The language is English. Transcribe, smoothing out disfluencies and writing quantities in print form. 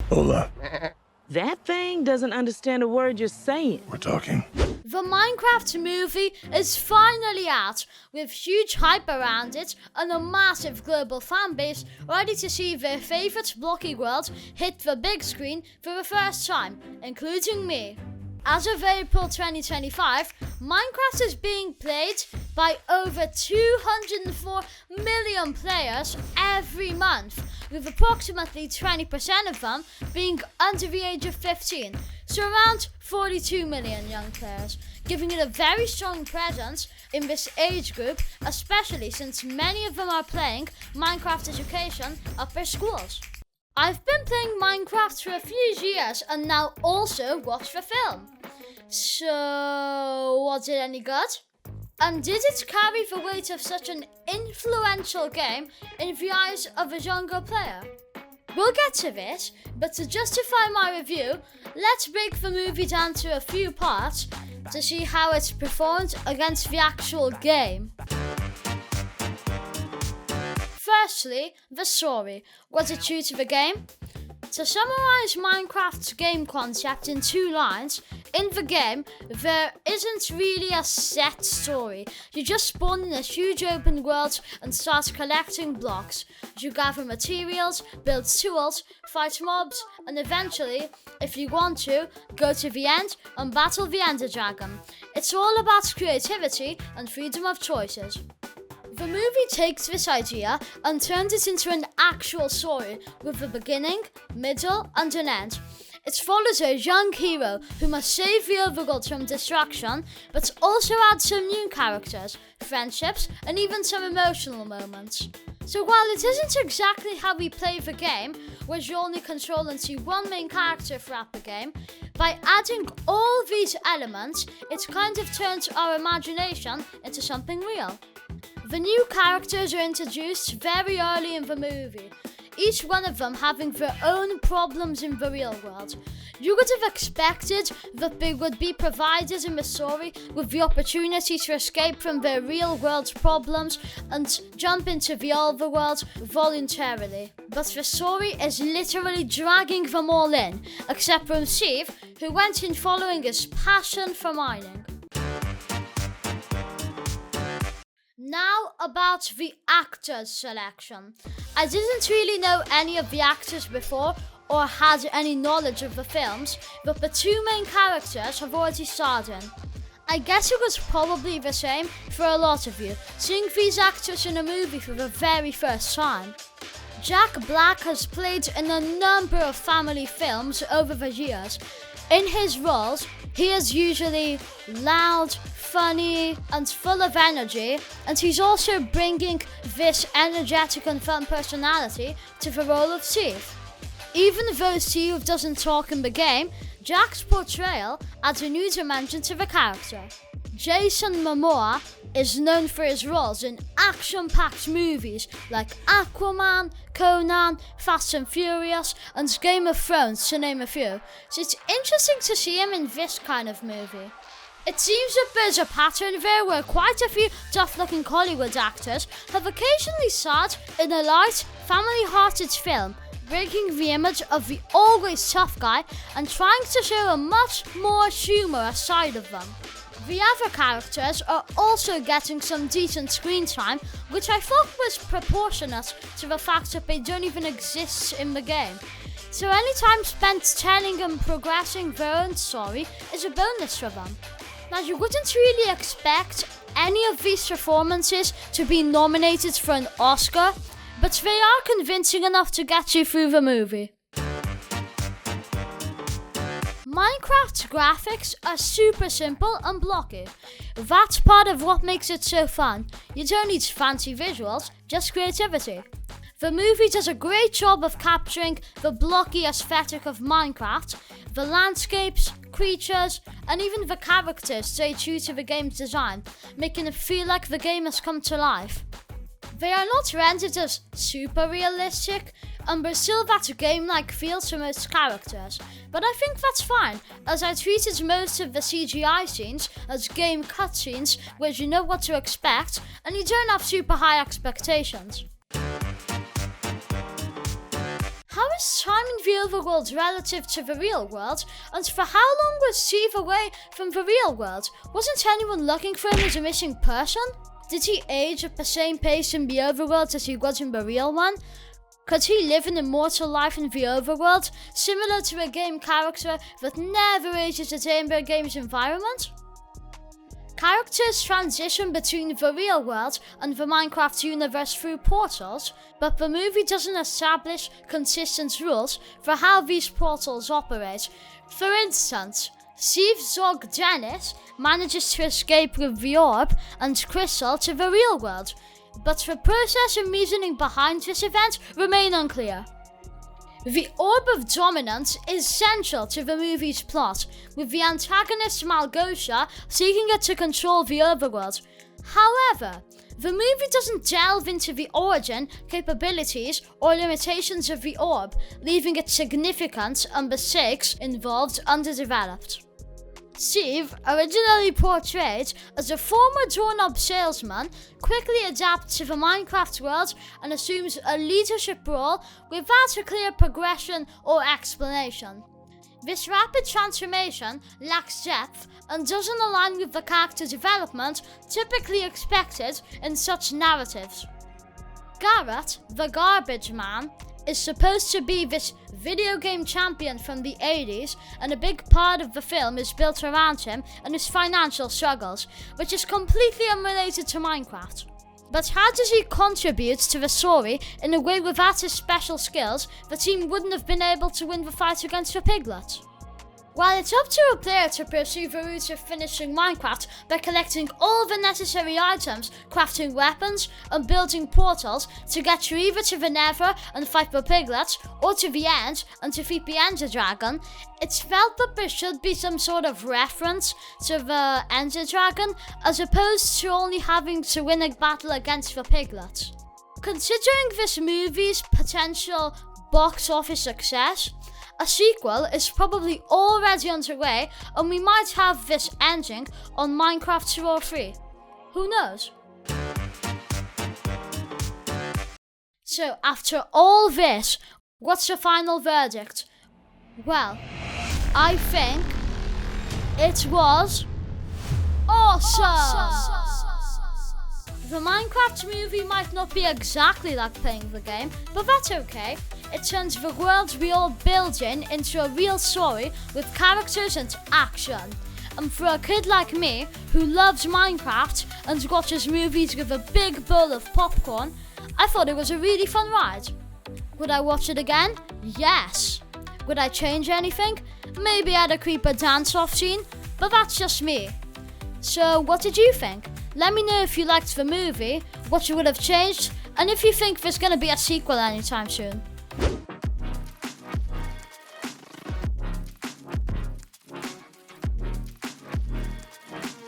Hola. That thing doesn't understand a word you're saying. We're talking. The Minecraft movie is finally out, with huge hype around it and a massive global fanbase ready to see their favourite blocky world hit the big screen for the first time, including me. As of April 2025, Minecraft is being played by over 204 million players every month, with approximately 20% of them being under the age of 15, so around 42 million young players, giving it a very strong presence in this age group, especially since many of them are playing Minecraft Education at their schools. I've been playing Minecraft for a few years and now also watched the film. So, was it any good? And did it carry the weight of such an influential game in the eyes of a younger player? We'll get to this, but to justify my review, let's break the movie down to a few parts to see how it's performed against the actual game. Firstly, the story. Was it true to the game? To summarise Minecraft's game concept in 2 lines, in the game, there isn't really a set story. You just spawn in a huge open world and start collecting blocks. You gather materials, build tools, fight mobs, and eventually, if you want to, go to the end and battle the Ender Dragon. It's all about creativity and freedom of choices. The movie takes this idea and turns it into an actual story with a beginning, middle and an end. It follows a young hero who must save the overworld from destruction, but also adds some new characters, friendships and even some emotional moments. So while it isn't exactly how we play the game, where you only control and see one main character throughout the game, by adding all these elements, it kind of turns our imagination into something real. The new characters are introduced very early in the movie, each one of them having their own problems in the real world. You would have expected that they would be provided in the story with the opportunity to escape from their real world problems and jump into the overworld voluntarily. But the story is literally dragging them all in, except from Steve, who went in following his passion for mining. Now about the actors selection. I didn't really know any of the actors before or had any knowledge of the films, but the 2 main characters have already starred in. I guess it was probably the same for a lot of you, seeing these actors in a movie for the very first time. Jack Black has played in a number of family films over the years. In his roles, he is usually loud, funny and full of energy, and he's also bringing this energetic and fun personality to the role of Steve. Even though Steve doesn't talk in the game, Jack's portrayal adds a new dimension to the character. Jason Momoa is known for his roles in action-packed movies like Aquaman, Conan, Fast and Furious and Game of Thrones, to name a few, so it's interesting to see him in this kind of movie. It seems that there's a pattern there where quite a few tough-looking Hollywood actors have occasionally starred in a light, family-hearted film, breaking the image of the always tough guy and trying to show a much more humorous side of them. The other characters are also getting some decent screen time, which I thought was proportionate to the fact that they don't even exist in the game. So any time spent telling and progressing their own story is a bonus for them. Now you wouldn't really expect any of these performances to be nominated for an Oscar, but they are convincing enough to get you through the movie. Minecraft's graphics are super simple and blocky. That's part of what makes it so fun. You don't need fancy visuals, just creativity. The movie does a great job of capturing the blocky aesthetic of Minecraft. The landscapes, creatures, and even the characters stay true to the game's design, making it feel like the game has come to life. They are not rendered as super realistic, and there's still that game-like feel to most characters, but I think that's fine, as I treated most of the CGI scenes as game cutscenes where you know what to expect, and you don't have super high expectations. How is time in the overworld relative to the real world, and for how long was Steve away from the real world? Wasn't anyone looking for him as a missing person? Did he age at the same pace in the overworld as he was in the real one? Could he live an immortal life in the overworld, similar to a game character that never ages a day in the game's environment? Characters transition between the real world and the Minecraft universe through portals, but the movie doesn't establish consistent rules for how these portals operate. For instance, Steve's dog Dennis manages to escape with the orb and crystal to the real world, but the process and reasoning behind this event remain unclear. The Orb of Dominance is central to the movie's plot, with the antagonist Malgosia seeking it to control the overworld. However, the movie doesn't delve into the origin, capabilities, or limitations of the orb, leaving its significance and the stakes involved underdeveloped. Steve, originally portrayed as a former doorknob salesman, quickly adapts to the Minecraft world and assumes a leadership role without a clear progression or explanation. This rapid transformation lacks depth and doesn't align with the character development typically expected in such narratives. Garrett, the Garbage Man, is supposed to be this video game champion from the 80s, and a big part of the film is built around him and his financial struggles, which is completely unrelated to Minecraft. But how does he contribute to the story in a way without his special skills the team wouldn't have been able to win the fight against the piglets? While it's up to a player to pursue the route of finishing Minecraft by collecting all the necessary items, crafting weapons, and building portals to get you either to the Nether and fight the piglets, or to the end and defeat the Ender Dragon, it's felt that there should be some sort of reference to the Ender Dragon, as opposed to only having to win a battle against the piglets. Considering this movie's potential box office success, a sequel is probably already underway, and we might have this ending on Minecraft 2 or 3. Who knows? So, after all this, what's the final verdict? Well, I think it was awesome! The Minecraft movie might not be exactly like playing the game, but that's okay. It turns the world we all build into a real story with characters and action. And for a kid like me, who loves Minecraft and watches movies with a big bowl of popcorn, I thought it was a really fun ride. Would I watch it again? Yes. Would I change anything? Maybe add a creeper dance-off scene, but that's just me. So what did you think? Let me know if you liked the movie, what you would have changed, and if you think there's gonna be a sequel anytime soon.